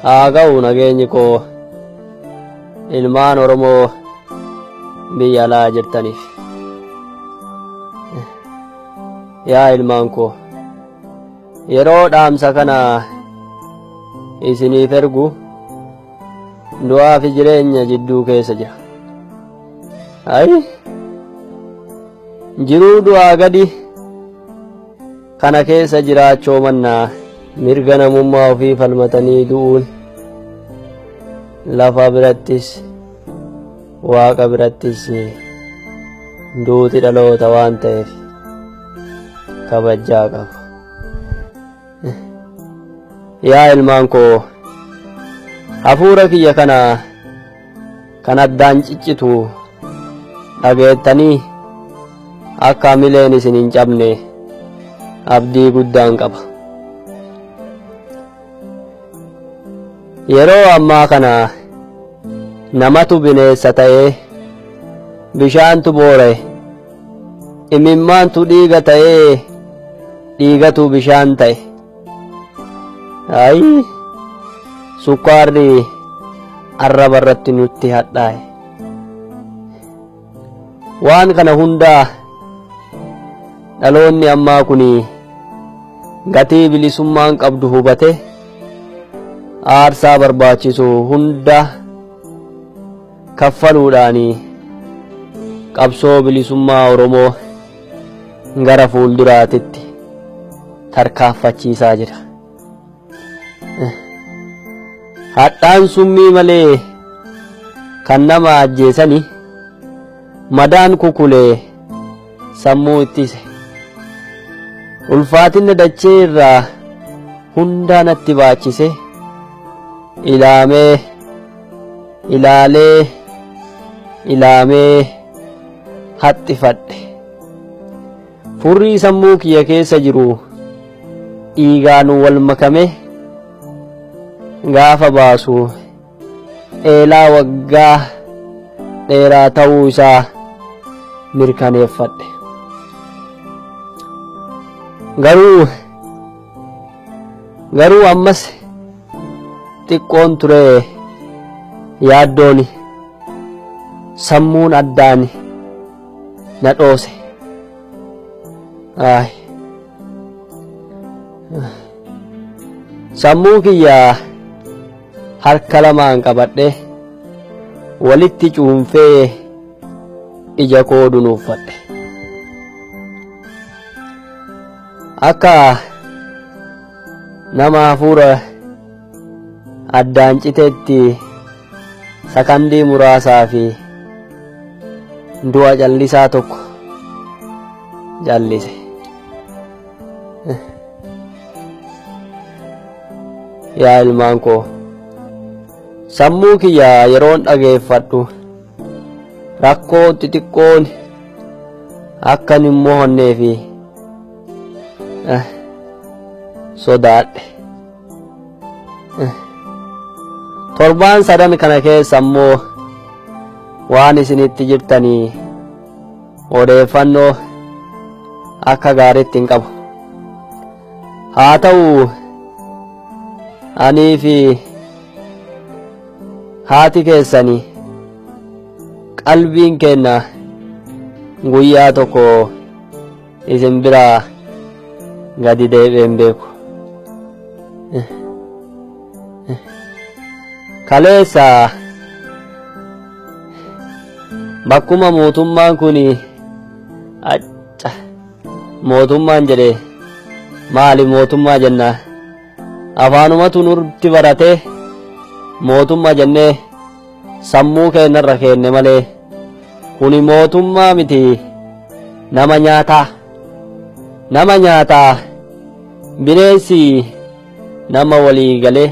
Agau nageenyi koo ilmaan Oromoo biyya alaa jirtaniif. Yaa ilmaan koo, yeroo dhaamsa kana isiniif ergu du'aa fi jireenya jidduu keessa jira. Jiruu du'aa gadi kana keessa jiraachoo mannaa mirga namummaa ofii falmatanii du'uun lafa birattis waaqa birattis duuti dhaloota waan ta'eef kabajaa qabu. Yaa ilmaan koo, hafuura kiyya kana kan addaan ciccitu dhageettanii akka hamileen isin hin cabne abdii guddaan qaba. Yeroo ammaa kana namatu bineensa ta'ee, bishaantu boora'e, imimmaantu dhiiga ta'ee, dhiigatu bishaan ta'e. Sukkaarri arraba irratti nutti hadhaa'e. Waan kana hundaa dhaloonni ammaa kuni gatii bilisummaan qabdu hubate aarsaa barbaachisu hunda kaffaluudhaani qabsoo bilisummaa Oromoo gara fuulduraatitti tarkaanfachiisaa jira. Hadhaan summii malee kan nama ajjeesani, madaan kukulee sammuu ittise. Ulfaatinna dachee irraa hundaa natti baachise, ilaamee haxxifadhe. Furrii sammuu kiyya keessa jiru dhiigaan wal makame gaafa baasu eelaa waggaa dheeraa ta'uu isaa mirkaneeffadhe. Garuu ammas xiqqoon ture yaaddooni, sammuun addaan na dhoose. Sammuu kiyya harka lamaan qabadhe walitti cuunfee ija koo dunuuffadhe. Akka nama hafuura addaan citeetti sakandii muraasaa fi du'a callisaa tokko jallise. Yaa ilmaan koo, sammuu kiyya yeroon dhageeffadhu rakkoo xixiqqoon akka hin mohonnee fi sodaadhe. Torbaan sadan kana keessa ammoo waan isinitti jirtanii odeeffannoo akka gaariitti hin qabu. Haa ta'u anii fi haati keessanii qalbiin keenna guyyaa tokko isin biraa gadi deebi'een beeku. Kaleessa bakkuma mootummaan kun mootummaan jedhe maali mootummaa jenna afaanumatu nurti baratee mootummaa jennee sammuu keenyarra keenne malee kuni mootummaa miti, nama nyaataa bineensi nama walii galee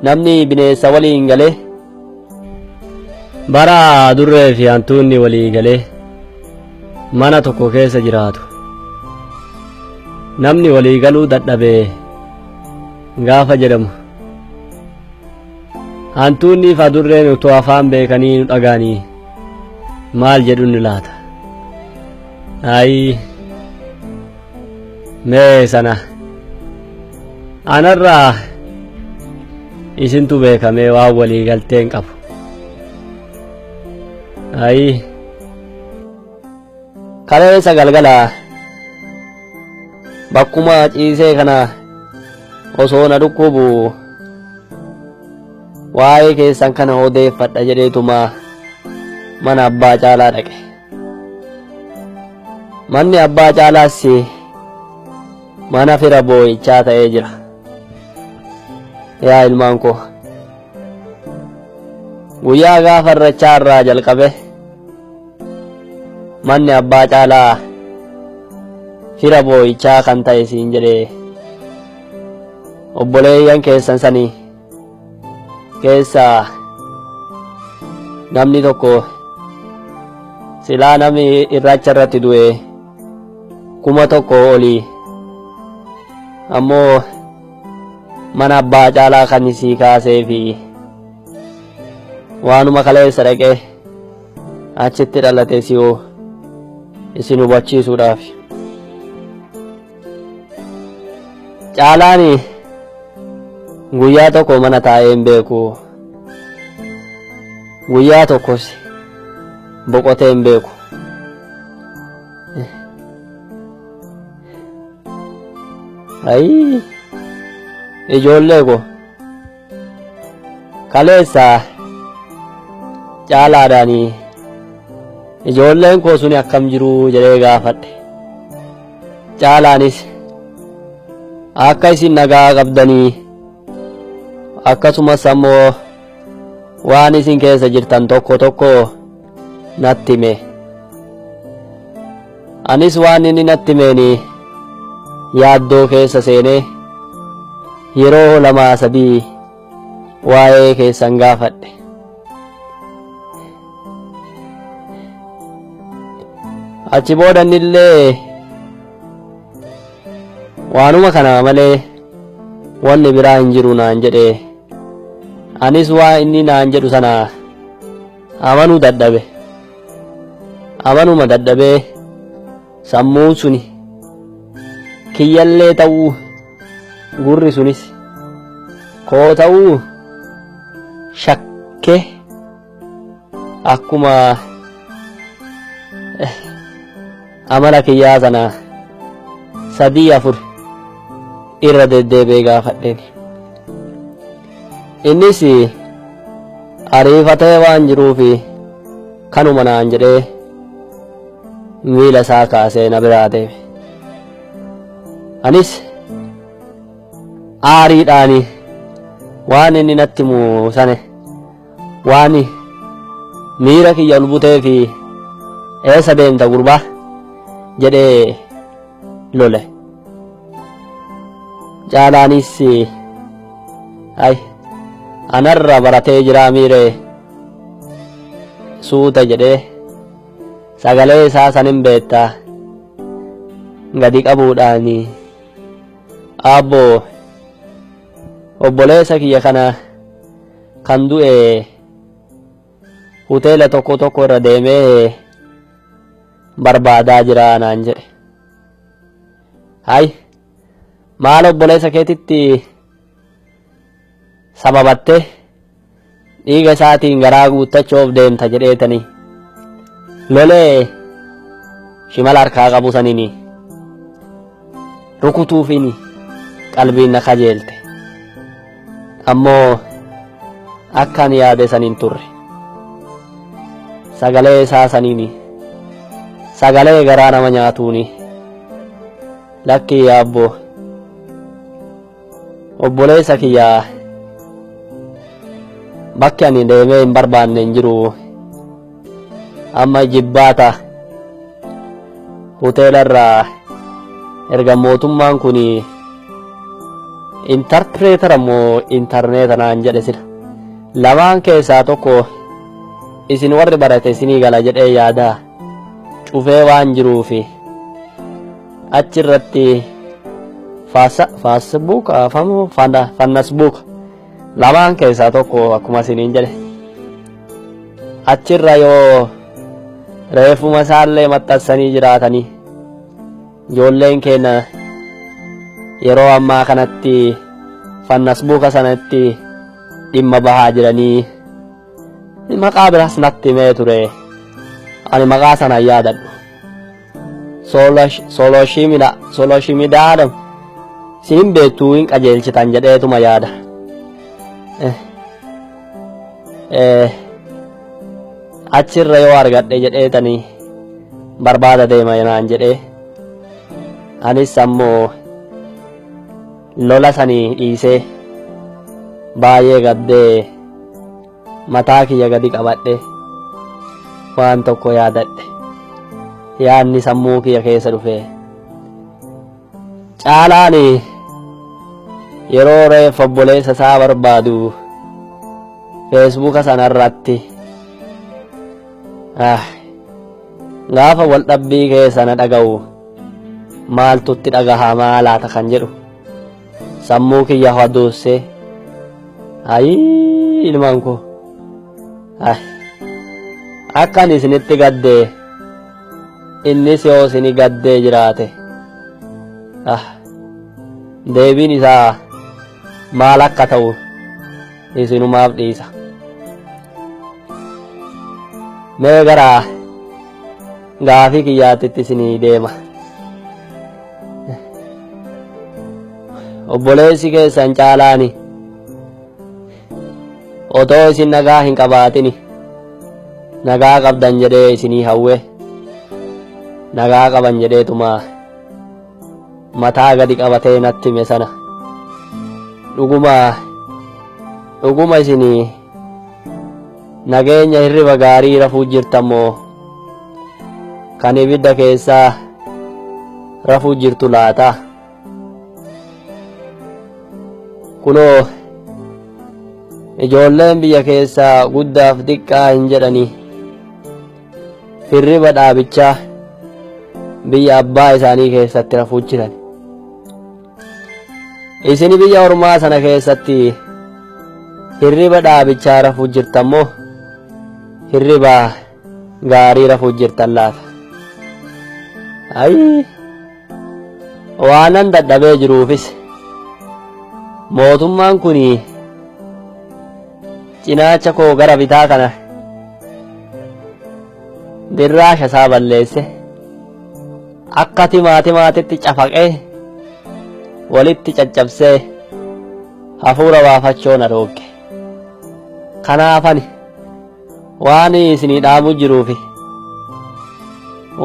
namni bineensa waliin galee bara durree fi hantuunni walii galee mana tokko keessa jiraatu. Namni walii galuu dadhabee gaafa jedhamu hantuunni fi adurreen utuu afaan beekanii nu dhagaanii maal jedhu ni laata? Ay mee sana anarraa isintu beekamee waan walii galteen qabu. Ay kaleessa galgala bakkuma ciisee kana osoo na dhukkubu waa'ee keessan kana odeeffadha jedheetuma mana abbaa Caalaa dhaqe. Manni abbaa Caalaas mana fira boo'ichaa ta'ee jira. Yaa ilmaan koo guyyaa gaafa irrachaa irraa jalqabe manni abbaa Caalaa fira boo'ichaa kan ta'e siin jedhee obboleeyyan keessan sanii keessaa namni tokko silaa namni irracha irratti du'e 1,000 olii ammoo mana abbaa Caalaa kan isii kaasee fi waanuma kaleessa dhaqee achitti dhalate siyoo isin hubachiisuudhaaf. Caalaan guyyaa tokko mana taa'ee hin beeku, guyyaa tokkos boqotee hin beeku. Ay ijoollee ko kaleessa Caalaadhaanii ijoolleen koo suni akkam jiru jedhee gaafadhe. Caalaanis akka isin nagaa qabdanii akkasumas ammoo waan isin keessa jirtan tokko tokko natti hime. Anis waan inni natti himeeni yaaddoo keessa seenee yeroo 2-3 waa'ee keessan gaafadhe. Achi boodannillee waanuma kana malee wanni biraa hin jiru naan jedhee anis waa inni naan jedhu sana amanuu dadhabe. Amanuma dadhabee sammuun suni kiyyallee ta'uu gurri sunis koo ta'uu shakke akkuma amala kiyyaa sana 3-4 irra deddeebi'ee gaafadheen. Innis ariifatee waan jiruufi kanuma naan jedhee miila isaa kaasee na biraa deeme. Anis aariidhaani waan inni natti himu sane waan miira kiyya ol buteefi eessa deemta gurbaa jedhee lole. Caalaanis ay anarra baratee jira miire suuta jedhee sagalee isaa sanin beektaa gadi qabuudhaani abbo obboleessa kiyya kana kan du'e hoteela tokko irra deemee barbaadaa jira naan jedhe. Hay maal obboleessa keetitti sababatte dhiiga isaatiin garaa guuttachuuf deemta jedheetanii lolee shimala harkaa qabu sanini rukutuufini qalbiin na kajeelte. Ammoo akkan yaade saniin turre sagalee isaa saniini sagalee garaa nama nyaatuuni lakkii yaabbo obboleessa kiyyaa bakki ani deemee hin barbaanne hin jiru. Amma jibbaata hoteela irraa erga mootummaan kun interpreter ammoo internet naan jedhe sila lamaan keessaa tokko isin warri barate isinii gala jedhee yaada cufee waan jiruufi achirratti Facebook afamu Facebook lamaan keessaa tokko akkuma isiniin jedhe achirra yoo reefuma isaallee maxxansanii jiraatanii ijoolleen keenya yeroo ammaa kanatti fannasbuuka sanatti dhimma bahaa jiranii maqaa biraas natti himee ture. Ani maqaa sana yaadadhu. Sooloshimidaadham siin beektuu hin qajeelchitan jedheetuma yaada. Achirra yoo argadhe jedheetanii barbaada deema naan jedhee anis ammoo lola sanii dhiisee baay'ee gaddee mataa kiyya gadi qabadhe waan tokko yaadadhe. Yaadni sammuu kiyya keessa dhufe Caalaan yeroo reeffa obboleessa isaa barbaadu feesbuuka sanarratti gaafa wal dhabbii keessa na dhaga'u maaltutti dhagahamaa laata kan jedhu sammuu kiyya haduussee ilmaan koo akkan isinitti gaddee innis yoo isini gaddee jiraate deebiin isaa maal akka ta'u isinumaaf dhiisa. Mee gara gaafii kiyyaatitti isinii deema. Obboleessi keessan Caalaani otoo isin nagaa hin qabaatini nagaa qabdan jedhee isinii hawwe nagaa qaban jedheetuma mataa gadi qabatee natti hime sana dhuguma isinii nageenya hirriba gaarii rafuu jirtammoo kan ibidda keessaa rafuu jirtu laata? Kunoo ijoolleen biyya keessaa guddaaf xiqqaa hin jedhanii hirriba dhaabichaa biyya abbaa isaanii keessatti rafuu jiran. Isin biyya ormaa sana keessatti hirriba dhaabichaa rafuu jirtammoo hirriba gaarii rafuu jirtan laata? Waanan dadhabee jiruufis mootummaan kun cinaacha koo gara bitaa kana dirraasha isaa balleesse akka timaatimaatitti cafaqee walitti caccabsee hafuura baafachoo na dhooge. Kanaafani waan isinii dhaamu jiruufi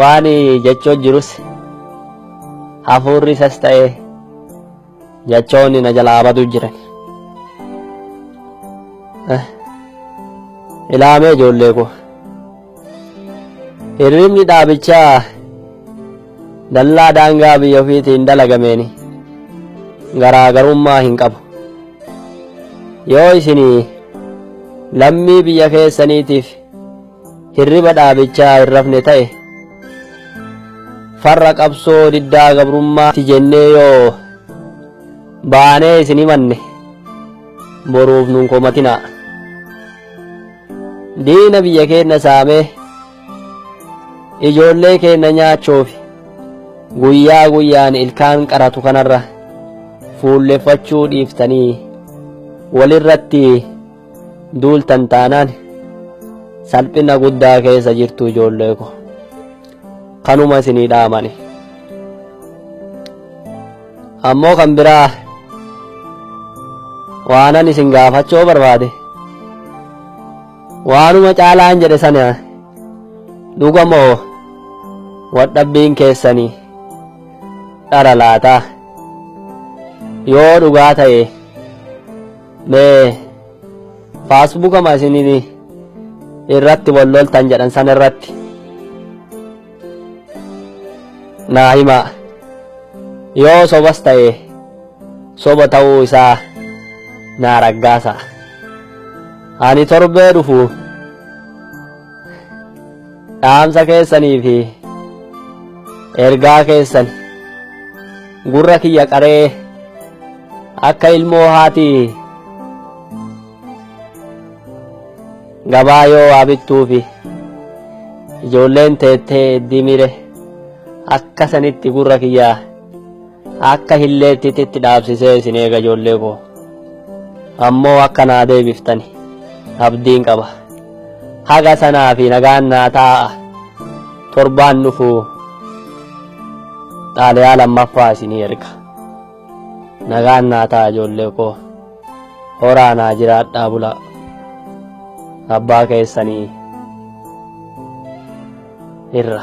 waan jechoo jirus hafuurri isas ta'ee jechoonni na jalaa baduu jiran. Ilaamee ijoollee koo hirribni dhaabichaa dallaa daangaa biyya ofiitiin dalagameeni garaagarummaa hin qabu. Yoo isinii lammii biyya keessaniitiif hirriba dhaabichaa hin rafne ta'e farra qabsoo diddaa gabrummaatti jennee yoo baanee isin himanne boruuf nun komatinaa. Diina biyya keenya saamee ijoollee keenya nyaachuuf guyyaa guyyaan ilkaan qaratu kanarra fuulleffachuu dhiiftanii walirratti duultan taanaan salphina guddaa keessa jirtu ijoollee ko. Kanuma isinii dhaamani. Ammoo kan biraa waanan isin gaafachoo barbaade waanuma Caalaan jedhe sana dhugamoo wadhabbiin keessanii dhara laata? Yoo dhugaa ta'e mee faasbuukama isinii irratti walloltan jedhan sana irratti naa himaa. Yoo sobas ta'e soba ta'uu isaa naa raggaasa. Ani torbee dhufu dhaamsa keessanii fi ergaa keessan gurra kiyya qaree akka ilmoo haati gabaa yoo waa bittuu fi ijoolleen teettee dimire akka sanitti gurra kiyyaa akka hilleettitti dhaabsisee isin eega ijoollee koo. Ammoo akka naa deebiftani abdiin qaba. Haga sanaa fi nagaan naa taa'a. Torbaan dhufu xaaliyaa lammaffaa isinii erga. Nagaan naa taa'a ijoollee koo. Horaa naa jiraadhaa bulaa. Abbaa keessanii irra.